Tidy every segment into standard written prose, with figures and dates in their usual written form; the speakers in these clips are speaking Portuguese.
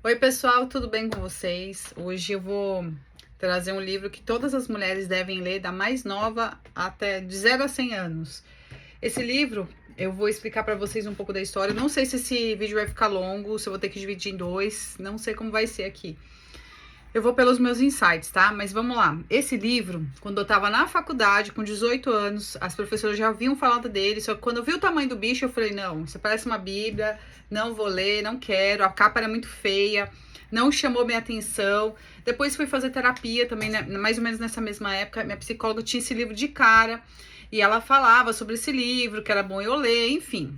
Oi, pessoal, tudo bem com vocês? Hoje eu vou trazer um livro que todas as mulheres devem ler, da mais nova até de 0 a 100 anos. Esse livro, eu vou explicar para vocês um pouco da história. Não sei se esse vídeo vai ficar longo, se eu vou ter que dividir em dois, não sei como vai ser aqui. Eu vou pelos meus insights, tá? Mas vamos lá. Esse livro, quando eu tava na faculdade, com 18 anos, as professoras já haviam falado dele, só que quando eu vi o tamanho do bicho, eu falei, não, isso parece uma bíblia, não vou ler, não quero, a capa era muito feia, não chamou minha atenção. Depois fui fazer terapia também, né? Mais ou menos nessa mesma época, minha psicóloga tinha esse livro de cara, e ela falava sobre esse livro, que era bom eu ler, enfim.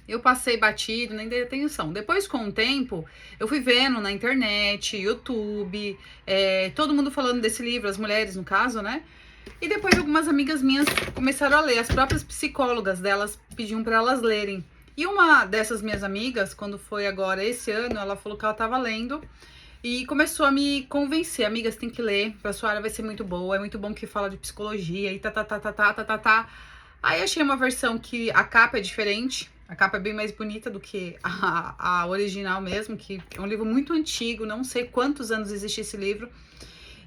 Eu passei batido, nem dei atenção. Depois, com o tempo, eu fui vendo na internet, YouTube, todo mundo falando desse livro, as mulheres no caso, né? E depois algumas amigas minhas começaram a ler, as próprias psicólogas delas pediam para elas lerem. E uma dessas minhas amigas, quando foi agora esse ano, ela falou que ela estava lendo e começou a me convencer, amigas, tem que ler, pra sua área vai ser muito boa, é muito bom que fala de psicologia e tá. Aí achei uma versão que a capa é diferente, a capa é bem mais bonita do que a original mesmo, que é um livro muito antigo, não sei quantos anos existe esse livro.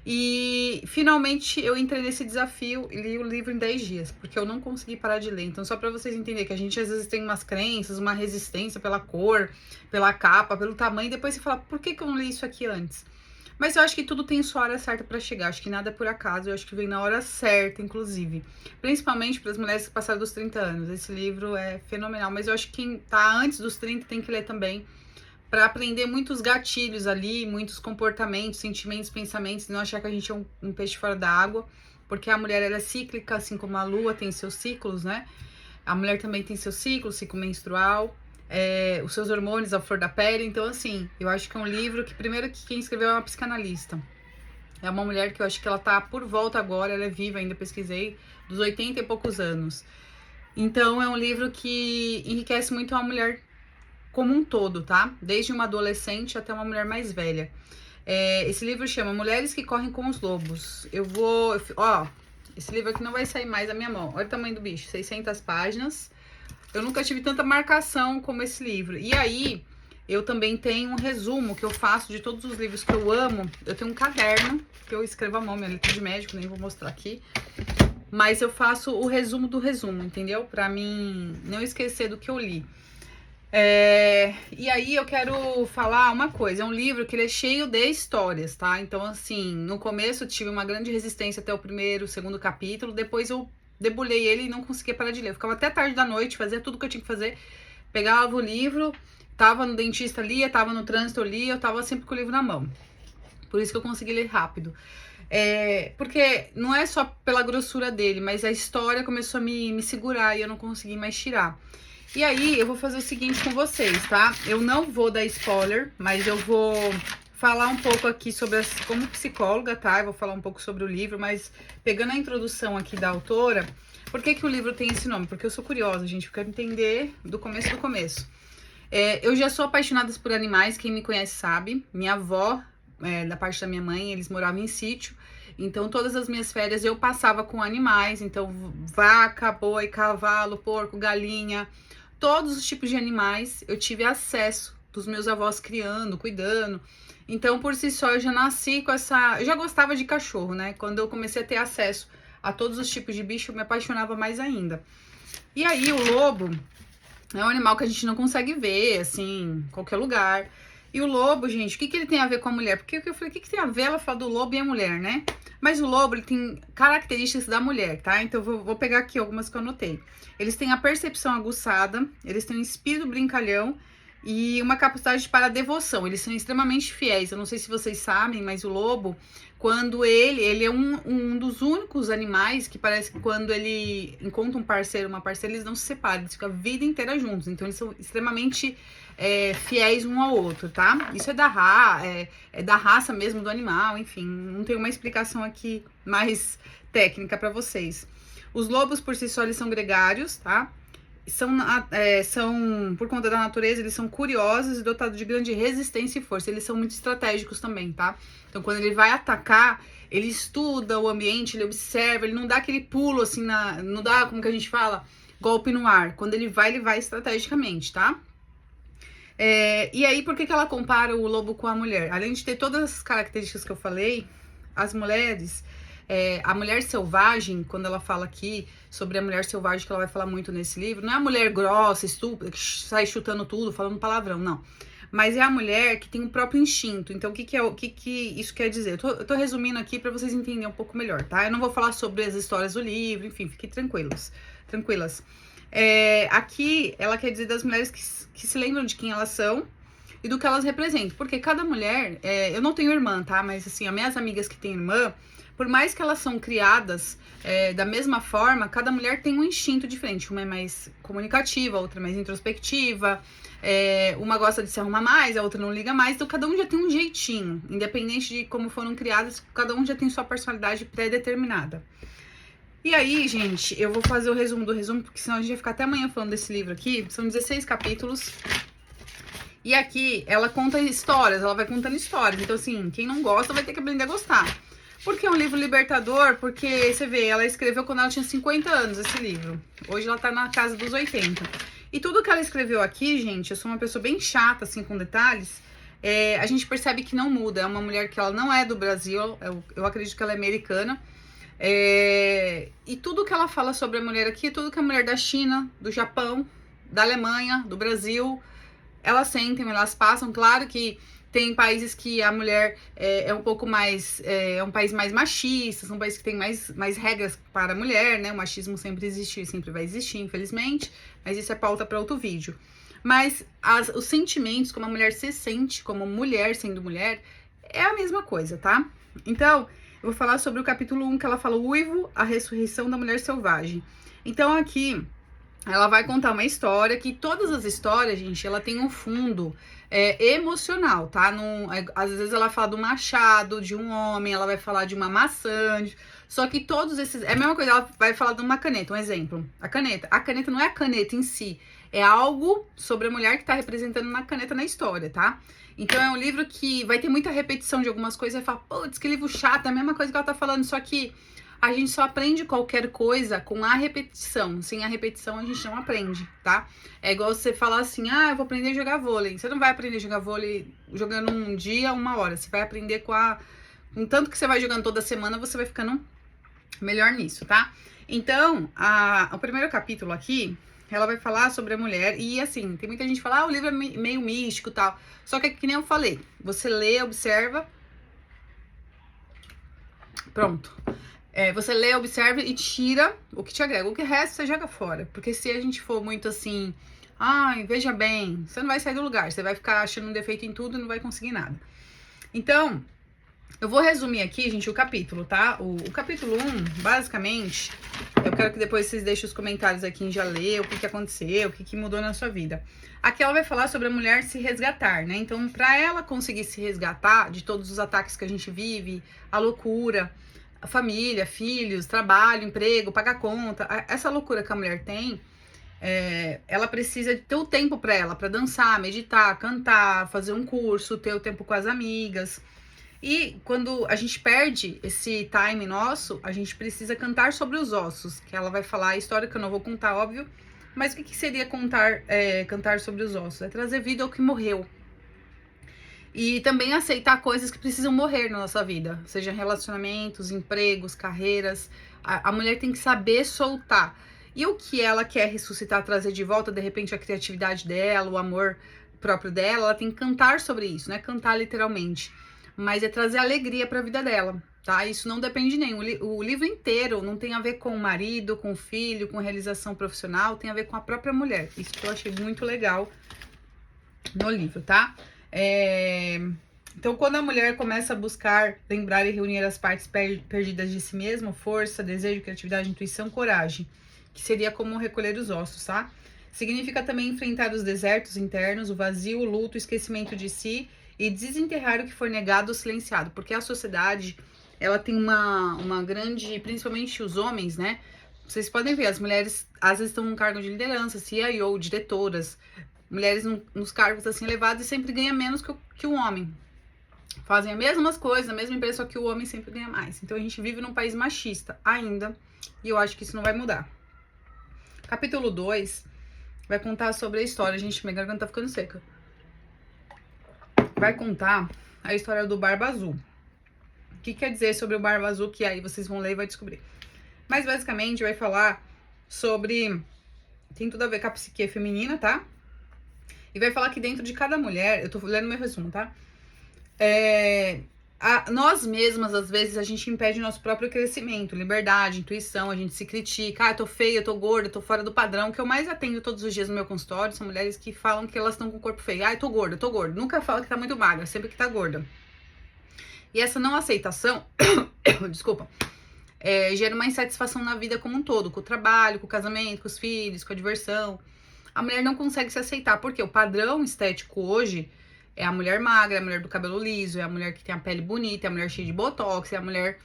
E finalmente eu entrei nesse desafio e li o livro em 10 dias, porque eu não consegui parar de ler. Então, só para vocês entenderem que a gente às vezes tem umas crenças, uma resistência pela cor, pela capa, pelo tamanho, e depois você fala, por que eu não li isso aqui antes? Mas eu acho que tudo tem sua hora certa para chegar, acho que nada é por acaso, eu acho que vem na hora certa, inclusive. Principalmente para as mulheres que passaram dos 30 anos. Esse livro é fenomenal, mas eu acho que quem tá antes dos 30 tem que ler também, para aprender muitos gatilhos ali, muitos comportamentos, sentimentos, pensamentos, e não achar que a gente é um peixe fora da água, porque a mulher ela é cíclica, assim como a lua tem seus ciclos, né? A mulher também tem seu ciclo menstrual, os seus hormônios, a flor da pele. Então, assim, eu acho que é um livro que, primeiro, que quem escreveu é uma psicanalista. É uma mulher que eu acho que ela tá por volta agora, ela é viva, ainda pesquisei, dos 80 e poucos anos. Então, é um livro que enriquece muito a mulher como um todo, tá? Desde uma adolescente até uma mulher mais velha. Esse livro chama Mulheres que Correm com os Lobos. Ó, esse livro aqui não vai sair mais da minha mão. Olha o tamanho do bicho, 600 páginas. Eu nunca tive tanta marcação como esse livro. E aí, eu também tenho um resumo que eu faço de todos os livros que eu amo. Eu tenho um caderno que eu escrevo a mão, minha letra de médico, nem vou mostrar aqui. Mas eu faço o resumo do resumo, entendeu? Pra mim não esquecer do que eu li. E aí eu quero falar uma coisa, é um livro que ele é cheio de histórias, tá? Então, assim, no começo eu tive uma grande resistência até o primeiro, segundo capítulo, depois eu debulhei ele e não conseguia parar de ler. Eu ficava até tarde da noite, fazia tudo que eu tinha que fazer, pegava o livro, tava no dentista lia, tava no trânsito lia, eu tava sempre com o livro na mão. Por isso que eu consegui ler rápido. Porque não é só pela grossura dele, mas a história começou a me segurar e eu não consegui mais tirar. E aí, eu vou fazer o seguinte com vocês, tá? Eu não vou dar spoiler, mas eu vou falar um pouco aqui sobre como psicóloga, tá? Eu vou falar um pouco sobre o livro, mas pegando a introdução aqui da autora, por que que o livro tem esse nome? Porque eu sou curiosa, gente, eu quero entender do começo do começo. Eu já sou apaixonada por animais, quem me conhece sabe. Minha avó, da parte da minha mãe, eles moravam em sítio. Então, todas as minhas férias eu passava com animais. Então, vaca, boi, cavalo, porco, galinha, todos os tipos de animais eu tive acesso dos meus avós criando, cuidando. Então, por si só, eu já nasci com essa. Eu já gostava de cachorro, né? Quando eu comecei a ter acesso a todos os tipos de bicho, eu me apaixonava mais ainda. E aí, o lobo é um animal que a gente não consegue ver, assim, em qualquer lugar. E o lobo, gente, o que ele tem a ver com a mulher? Porque eu falei, o que tem a ver ela falar do lobo e a mulher, né? Mas o lobo, ele tem características da mulher, tá? Então, eu vou pegar aqui algumas que eu anotei. Eles têm a percepção aguçada, eles têm um espírito brincalhão e uma capacidade para devoção. Eles são extremamente fiéis. Eu não sei se vocês sabem, mas o lobo, quando ele é um dos únicos animais que parece que quando ele encontra um parceiro, uma parceira, eles não se separam, eles ficam a vida inteira juntos. Então, eles são extremamente fiéis um ao outro, tá? Isso é da raça mesmo do animal, enfim, não tem uma explicação aqui mais técnica para vocês. Os lobos, por si só, eles são gregários, tá? São, por conta da natureza, eles são curiosos e dotados de grande resistência e força. Eles são muito estratégicos também, tá? Então, quando ele vai atacar, ele estuda o ambiente, ele observa, ele não dá aquele pulo assim, não dá, como que a gente fala, golpe no ar. Quando ele vai estrategicamente, tá? E aí, por que ela compara o lobo com a mulher? Além de ter todas as características que eu falei, as mulheres, a mulher selvagem, quando ela fala aqui sobre a mulher selvagem, que ela vai falar muito nesse livro, não é a mulher grossa, estúpida, que sai chutando tudo, falando palavrão, não. Mas é a mulher que tem o próprio instinto. Então, o que isso quer dizer? Eu tô resumindo aqui para vocês entenderem um pouco melhor, tá? Eu não vou falar sobre as histórias do livro, enfim, fiquem tranquilas. Aqui, ela quer dizer das mulheres que se lembram de quem elas são e do que elas representam. Porque cada mulher, eu não tenho irmã, tá? Mas assim, as minhas amigas que têm irmã, por mais que elas são criadas da mesma forma, cada mulher tem um instinto diferente. Uma é mais comunicativa, a outra é mais introspectiva, uma gosta de se arrumar mais, a outra não liga mais. Então, cada um já tem um jeitinho. Independente de como foram criadas, cada um já tem sua personalidade pré-determinada. E aí, gente, eu vou fazer o resumo do resumo, porque senão a gente vai ficar até amanhã falando desse livro aqui. São 16 capítulos. E aqui, ela conta histórias, ela vai contando histórias. Então, assim, quem não gosta vai ter que aprender a gostar. Por que é um livro libertador? Porque, você vê, ela escreveu quando ela tinha 50 anos, esse livro. Hoje ela tá na casa dos 80. E tudo que ela escreveu aqui, gente, eu sou uma pessoa bem chata, assim, com detalhes. A gente percebe que não muda. É uma mulher que ela não é do Brasil, eu acredito que ela é americana. E tudo que ela fala sobre a mulher aqui, tudo que a mulher da China, do Japão, da Alemanha, do Brasil, elas sentem, elas passam. Claro que tem países que a mulher é um pouco mais, um país mais machista, são países que tem mais regras para a mulher, né? O machismo sempre existiu e sempre vai existir, infelizmente, mas isso é pauta para outro vídeo. Mas os sentimentos, como a mulher se sente, como mulher sendo mulher, é a mesma coisa, tá? Então, eu vou falar sobre o capítulo 1, que ela fala o Uivo, a ressurreição da mulher selvagem. Então, aqui, ela vai contar uma história, que todas as histórias, gente, ela tem um fundo emocional, tá? Às vezes ela fala do machado, de um homem, ela vai falar de uma maçã, só que todos esses... É a mesma coisa, ela vai falar de uma caneta, um exemplo. A caneta não é a caneta em si, é algo sobre a mulher que tá representando na caneta na história, tá? Então é um livro que vai ter muita repetição de algumas coisas, e fala, putz, que livro chato, é a mesma coisa que ela tá falando, só que a gente só aprende qualquer coisa com a repetição. Sem a repetição, a gente não aprende, tá? É igual você falar assim, eu vou aprender a jogar vôlei. Você não vai aprender a jogar vôlei jogando um dia, 1 hora. Você vai aprender com tanto que você vai jogando toda semana, você vai ficando melhor nisso, tá? Então, o primeiro capítulo aqui, ela vai falar sobre a mulher. E assim, tem muita gente que fala, o livro é meio místico e tal. Só que nem eu falei, você lê, observa. Pronto. Você lê, observa e tira o que te agrega. O que resta, você joga fora. Porque se a gente for muito assim, veja bem, você não vai sair do lugar. Você vai ficar achando um defeito em tudo e não vai conseguir nada. Então, eu vou resumir aqui, gente, o capítulo, tá? O capítulo 1, basicamente, eu quero que depois vocês deixem os comentários aqui em já ler o que aconteceu, o que mudou na sua vida. Aqui ela vai falar sobre a mulher se resgatar, né? Então, pra ela conseguir se resgatar de todos os ataques que a gente vive, a loucura, a família, filhos, trabalho, emprego, pagar conta, essa loucura que a mulher tem, ela precisa de ter o tempo para ela, para dançar, meditar, cantar, fazer um curso, ter o tempo com as amigas. E quando a gente perde esse time nosso, a gente precisa cantar sobre os ossos, que ela vai falar a história que eu não vou contar, óbvio, mas o que seria cantar sobre os ossos? É trazer vida ao que morreu. E também aceitar coisas que precisam morrer na nossa vida, seja relacionamentos, empregos, carreiras. A mulher tem que saber soltar. E o que ela quer ressuscitar, trazer de volta, de repente, a criatividade dela, o amor próprio dela, ela tem que cantar sobre isso, não é cantar literalmente, mas é trazer alegria para a vida dela, tá? Isso não depende de nenhum. O livro inteiro não tem a ver com o marido, com o filho, com realização profissional, tem a ver com a própria mulher. Isso que eu achei muito legal no livro, tá? Então, quando a mulher começa a buscar, lembrar e reunir as partes perdidas de si mesma, força, desejo, criatividade, intuição, coragem, que seria como recolher os ossos, tá? Significa também enfrentar os desertos internos, o vazio, o luto, o esquecimento de si e desenterrar o que foi negado ou silenciado, porque a sociedade, ela tem uma grande, principalmente os homens, né? Vocês podem ver, as mulheres às vezes estão num cargo de liderança, CIO, diretoras, mulheres nos cargos assim elevados e sempre ganham menos que o homem. Fazem as mesmas coisas, a mesma empresa, só que o homem sempre ganha mais. Então a gente vive num país machista ainda, e eu acho que isso não vai mudar. Capítulo 2 vai contar sobre a história. Gente, minha garganta tá ficando seca. vai contar a história do Barba Azul. O que quer dizer sobre o Barba Azul, que aí vocês vão ler e vai descobrir. Mas basicamente vai falar sobre... Tem tudo a ver com a psique feminina, tá? E vai falar que dentro de cada mulher... Eu tô lendo meu resumo, tá? Nós mesmas, às vezes, a gente impede o nosso próprio crescimento, liberdade, intuição, a gente se critica. Ah, eu tô feia, eu tô gorda, eu tô fora do padrão. O que eu mais atendo todos os dias no meu consultório são mulheres que falam que elas estão com o corpo feio. Ah, eu tô gorda, eu tô gorda. Nunca fala que tá muito magra, sempre que tá gorda. E essa não aceitação, desculpa, gera uma insatisfação na vida como um todo, com o trabalho, com o casamento, com os filhos, com a diversão. A mulher não consegue se aceitar, porque o padrão estético hoje é a mulher magra, é a mulher do cabelo liso, é a mulher que tem a pele bonita, é a mulher cheia de botox, é a mulher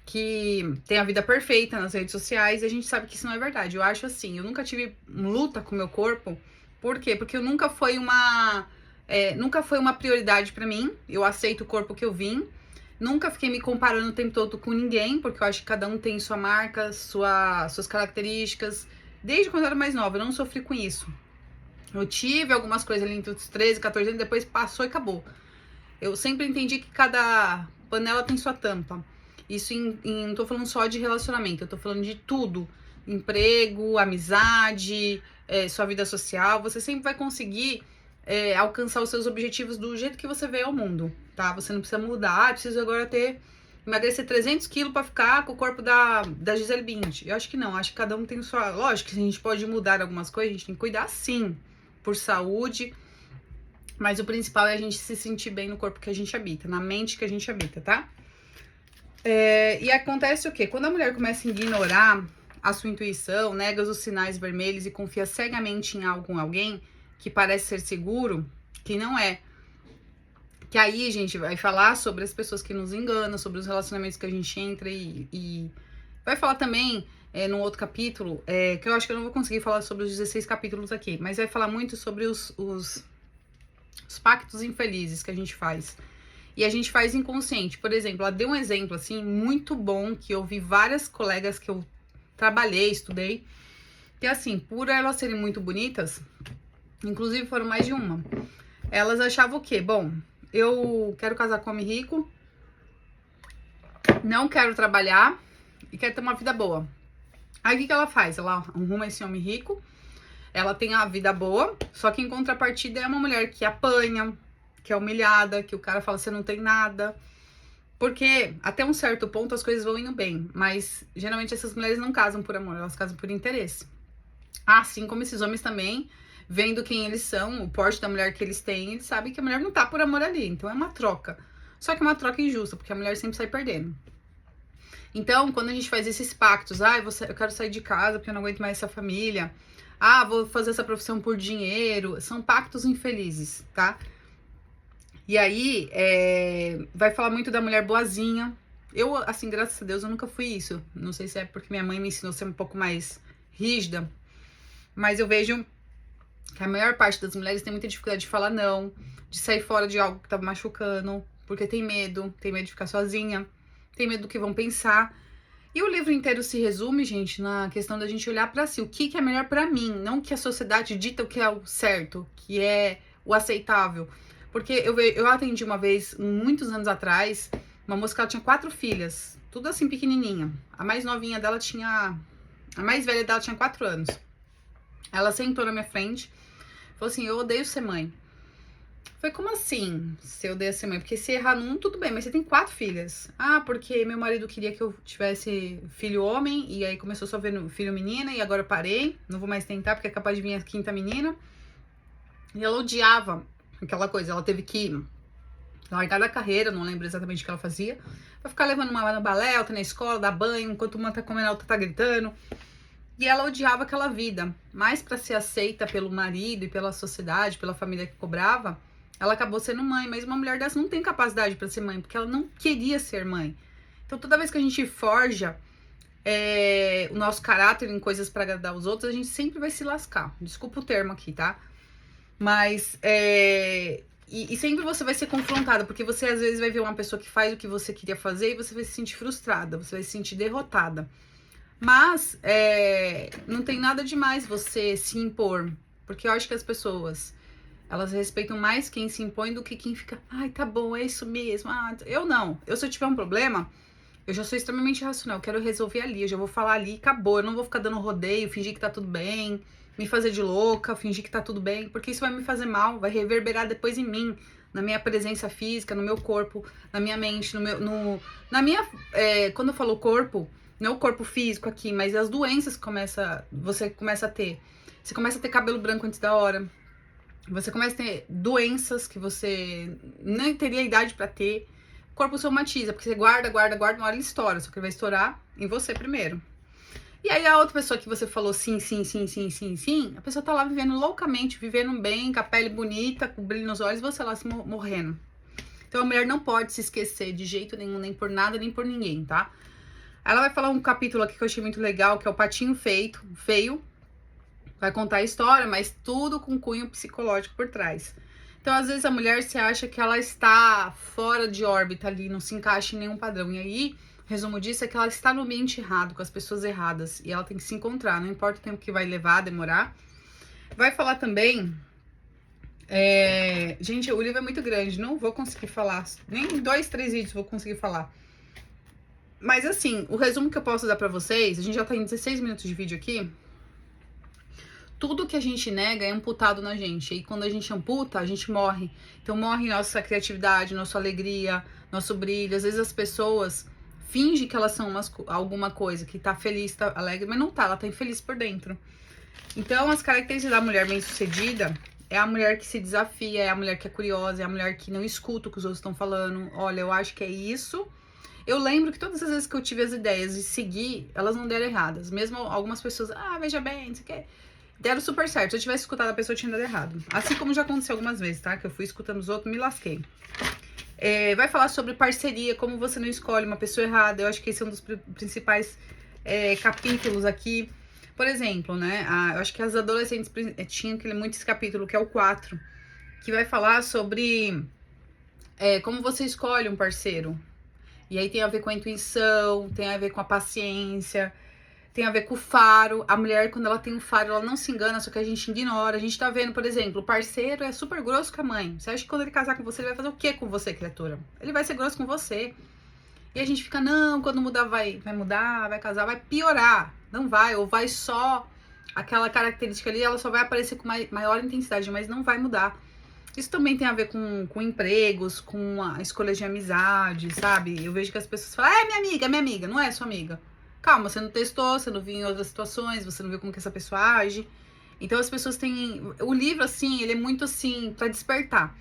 que tem a vida perfeita nas redes sociais, e a gente sabe que isso não é verdade. Eu acho assim, eu nunca tive luta com o meu corpo. Por quê? Porque eu nunca foi uma prioridade pra mim. Eu aceito o corpo que eu vim. Nunca fiquei me comparando o tempo todo com ninguém, porque eu acho que cada um tem sua marca, suas características. Desde quando eu era mais nova, eu não sofri com isso. Eu tive algumas coisas ali entre os 13 e 14 anos, depois passou e acabou. Eu sempre entendi que cada panela tem sua tampa. Isso não tô falando só de relacionamento, eu tô falando de tudo. Emprego, amizade, sua vida social. Você sempre vai conseguir alcançar os seus objetivos do jeito que você veio ao mundo, tá? Você não precisa mudar, preciso agora emagrecer 300 quilos pra ficar com o corpo da Gisele Bündchen. Eu acho que não, acho que cada um tem sua... Lógico que a gente pode mudar algumas coisas, a gente tem que cuidar sim, por saúde, mas o principal é a gente se sentir bem no corpo que a gente habita, na mente que a gente habita, tá? E acontece o quê? Quando a mulher começa a ignorar a sua intuição, nega os sinais vermelhos e confia cegamente em alguém que parece ser seguro, que não é. Que aí a gente vai falar sobre as pessoas que nos enganam, sobre os relacionamentos que a gente entra e vai falar também num outro capítulo, que eu acho que eu não vou conseguir falar sobre os 16 capítulos aqui, mas vai falar muito sobre os pactos infelizes que a gente faz. E a gente faz inconsciente. Por exemplo, ela deu um exemplo, assim, muito bom, que eu vi várias colegas que eu trabalhei, estudei, que assim, por elas serem muito bonitas, inclusive foram mais de uma, elas achavam o quê? Bom, eu quero casar com um homem rico, não quero trabalhar e quero ter uma vida boa. Aí o que ela faz? Ela arruma esse homem rico, ela tem a vida boa, só que em contrapartida é uma mulher que apanha, que é humilhada, que o cara fala, você não tem nada. Porque até um certo ponto as coisas vão indo bem, mas geralmente essas mulheres não casam por amor, elas casam por interesse. Assim como esses homens também, vendo quem eles são, o porte da mulher que eles têm, eles sabem que a mulher não tá por amor ali, então é uma troca. Só que é uma troca injusta, porque a mulher sempre sai perdendo. Então, quando a gente faz esses pactos, eu quero sair de casa porque eu não aguento mais essa família, vou fazer essa profissão por dinheiro, são pactos infelizes, tá? E aí, vai falar muito da mulher boazinha. Eu, assim, graças a Deus, eu nunca fui isso. Não sei se é porque minha mãe me ensinou a ser um pouco mais rígida, mas eu vejo que a maior parte das mulheres tem muita dificuldade de falar não, de sair fora de algo que tá machucando, porque tem medo de ficar sozinha, tem medo do que vão pensar. E o livro inteiro se resume, gente, na questão da gente olhar pra si, o que é melhor pra mim, não o que a sociedade dita o que é o certo, que é o aceitável. Porque eu atendi uma vez, muitos anos atrás, uma moça que ela tinha 4 filhas, tudo assim pequenininha. A mais novinha dela tinha... A mais velha dela tinha 4 anos. Ela sentou na minha frente, falou assim, eu odeio ser mãe. Foi como assim, se eu odeio ser mãe? Porque se errar num, tudo bem, mas você tem 4 filhas. Porque meu marido queria que eu tivesse filho homem, e aí começou só vendo filho menina, e agora eu parei, não vou mais tentar, porque é capaz de vir a 5ª menina. E ela odiava aquela coisa, ela teve que largar da carreira, não lembro exatamente o que ela fazia, pra ficar levando uma no balé, outra na escola, dar banho, enquanto uma tá comendo, a outra tá gritando. E ela odiava aquela vida, mas pra ser aceita pelo marido e pela sociedade, pela família que cobrava, ela acabou sendo mãe. Mas uma mulher dessa não tem capacidade pra ser mãe, porque ela não queria ser mãe. Então toda vez que a gente forja o nosso caráter em coisas pra agradar os outros, a gente sempre vai se lascar. Desculpa o termo aqui, tá? Mas, e sempre você vai ser confrontada, porque você às vezes vai ver uma pessoa que faz o que você queria fazer e você vai se sentir frustrada, você vai se sentir derrotada. Mas, não tem nada demais você se impor, porque eu acho que as pessoas, Elas respeitam mais quem se impõe do que quem fica, ai, tá bom, é isso mesmo. Ah, eu não. Se eu tiver um problema, eu já sou extremamente racional. Eu quero resolver ali, eu já vou falar ali, acabou. Eu não vou ficar dando rodeio, fingir que tá tudo bem, me fazer de louca, fingir que tá tudo bem, porque isso vai me fazer mal, vai reverberar depois em mim, na minha presença física, no meu corpo, na minha mente, na minha, quando eu falo corpo, não é o corpo físico aqui, mas as doenças que você começa a ter. Você começa a ter cabelo branco antes da hora. Você começa a ter doenças que você nem teria idade pra ter. O corpo somatiza, porque você guarda, uma hora ele estoura, só que ele vai estourar em você primeiro. E aí a outra pessoa que você falou sim, a pessoa tá lá vivendo loucamente, vivendo bem, com a pele bonita, com brilho nos olhos, você lá se morrendo. Então a mulher não pode se esquecer de jeito nenhum, nem por nada, nem por ninguém, tá? Ela vai falar um capítulo aqui que eu achei muito legal, que é o patinho feio. Vai contar a história, mas tudo com cunho psicológico por trás. Então, às vezes, a mulher se acha que ela está fora de órbita ali, não se encaixa em nenhum padrão. E aí, o resumo disso é que ela está no ambiente errado, com as pessoas erradas. E ela tem que se encontrar, não importa o tempo que vai levar, demorar. Vai falar também... Gente, o livro é muito grande, não vou conseguir falar. Nem em 2, 3 vídeos vou conseguir falar. Mas, assim, o resumo que eu posso dar pra vocês... A gente já tá em 16 minutos de vídeo aqui. Tudo que a gente nega é amputado na gente. E quando a gente amputa, a gente morre. Então morre nossa criatividade, nossa alegria, nosso brilho. Às vezes as pessoas fingem que elas são alguma coisa, que tá feliz, tá alegre, mas não tá, ela tá infeliz por dentro. Então as características da mulher bem-sucedida é a mulher que se desafia, é a mulher que é curiosa, é a mulher que não escuta o que os outros estão falando. Olha, eu acho que é isso. Eu lembro que todas as vezes que eu tive as ideias de seguir, elas não deram erradas. Mesmo algumas pessoas, veja bem, não sei o que... Deram super certo. Se eu tivesse escutado a pessoa, tinha dado errado. Assim como já aconteceu algumas vezes, tá? Que eu fui escutando os outros, me lasquei. Vai falar sobre parceria, como você não escolhe uma pessoa errada. Eu acho que esse é um dos principais capítulos aqui. Por exemplo, né? Eu acho que as adolescentes tinham muito esse capítulo, que é o 4. Que vai falar sobre como você escolhe um parceiro. E aí tem a ver com a intuição, tem a ver com a paciência... Tem a ver com o faro. A mulher, quando ela tem um faro, ela não se engana, só que a gente ignora. A gente tá vendo, por exemplo, o parceiro é super grosso com a mãe. Você acha que quando ele casar com você, ele vai fazer o quê com você, criatura? Ele vai ser grosso com você. E a gente fica, não, quando mudar vai mudar, vai casar, vai piorar. Não vai, ou vai só aquela característica ali, ela só vai aparecer com maior intensidade, mas não vai mudar. Isso também tem a ver com empregos, com a escolha de amizade, sabe? Eu vejo que as pessoas falam, é minha amiga, não é sua amiga. Calma, você não testou, você não viu em outras situações, você não viu como que essa pessoa age. Então as pessoas têm... O livro, assim, ele é muito, assim, pra despertar.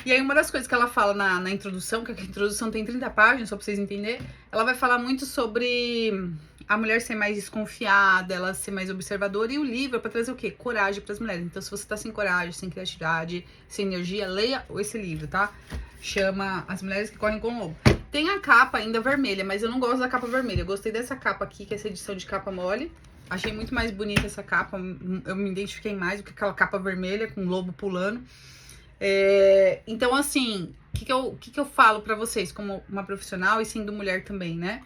E aí uma das coisas que ela fala na introdução, que a introdução tem 30 páginas, só pra vocês entenderem, ela vai falar muito sobre a mulher ser mais desconfiada, ela ser mais observadora. E o livro é pra trazer o quê? Coragem pras mulheres. Então se você tá sem coragem, sem criatividade, sem energia, leia esse livro, tá? Chama As Mulheres que Correm com o Lobo. Tem a capa ainda vermelha, mas eu não gosto da capa vermelha. Eu gostei dessa capa aqui, que é essa edição de capa mole. Achei muito mais bonita essa capa. Eu me identifiquei mais do que aquela capa vermelha com o lobo pulando. Então, assim, o que eu falo pra vocês como uma profissional e sendo mulher também, né?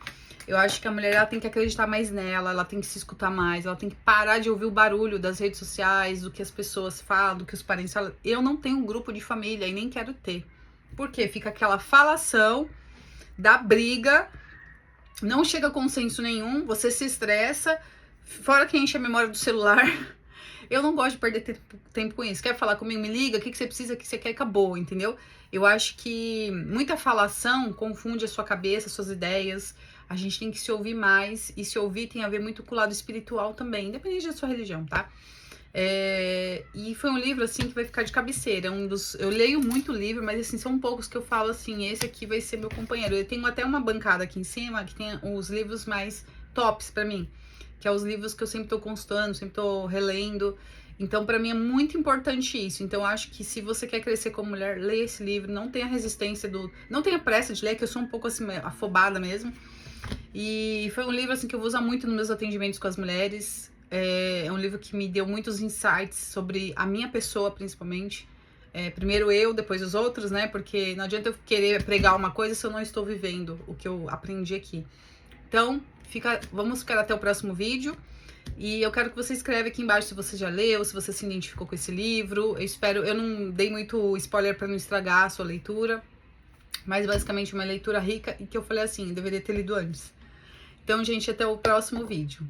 Eu acho que a mulher ela tem que acreditar mais nela, ela tem que se escutar mais, ela tem que parar de ouvir o barulho das redes sociais, do que as pessoas falam, do que os parentes falam. Eu não tenho um grupo de família e nem quero ter. Por quê? Fica aquela falação da briga, não chega a consenso nenhum, você se estressa, fora que enche a memória do celular. Eu não gosto de perder tempo com isso. Quer falar comigo? Me liga, o que você precisa, o que você quer, acabou, entendeu? Eu acho que muita falação confunde a sua cabeça, as suas ideias. A gente tem que se ouvir mais, e se ouvir tem a ver muito com o lado espiritual também, independente da sua religião, tá? E foi um livro, assim, que vai ficar de cabeceira. Eu leio muito livro, mas, assim, são poucos que eu falo, assim, esse aqui vai ser meu companheiro. Eu tenho até uma bancada aqui em cima, que tem os livros mais tops pra mim, que é os livros que eu sempre tô consultando, sempre tô relendo. Então, pra mim, é muito importante isso. Então, eu acho que se você quer crescer como mulher, leia esse livro, não tenha resistência não tenha pressa de ler, que eu sou um pouco, assim, afobada mesmo. E foi um livro, assim, que eu vou usar muito nos meus atendimentos com as mulheres. É um livro que me deu muitos insights sobre a minha pessoa, principalmente. Primeiro eu, depois os outros, né? Porque não adianta eu querer pregar uma coisa se eu não estou vivendo o que eu aprendi aqui. Então, vamos ficar até o próximo vídeo. E eu quero que você escreva aqui embaixo se você já leu, se você se identificou com esse livro. Eu não dei muito spoiler para não estragar a sua leitura, mas basicamente uma leitura rica e que eu falei assim, deveria ter lido antes. Então, gente, até o próximo vídeo.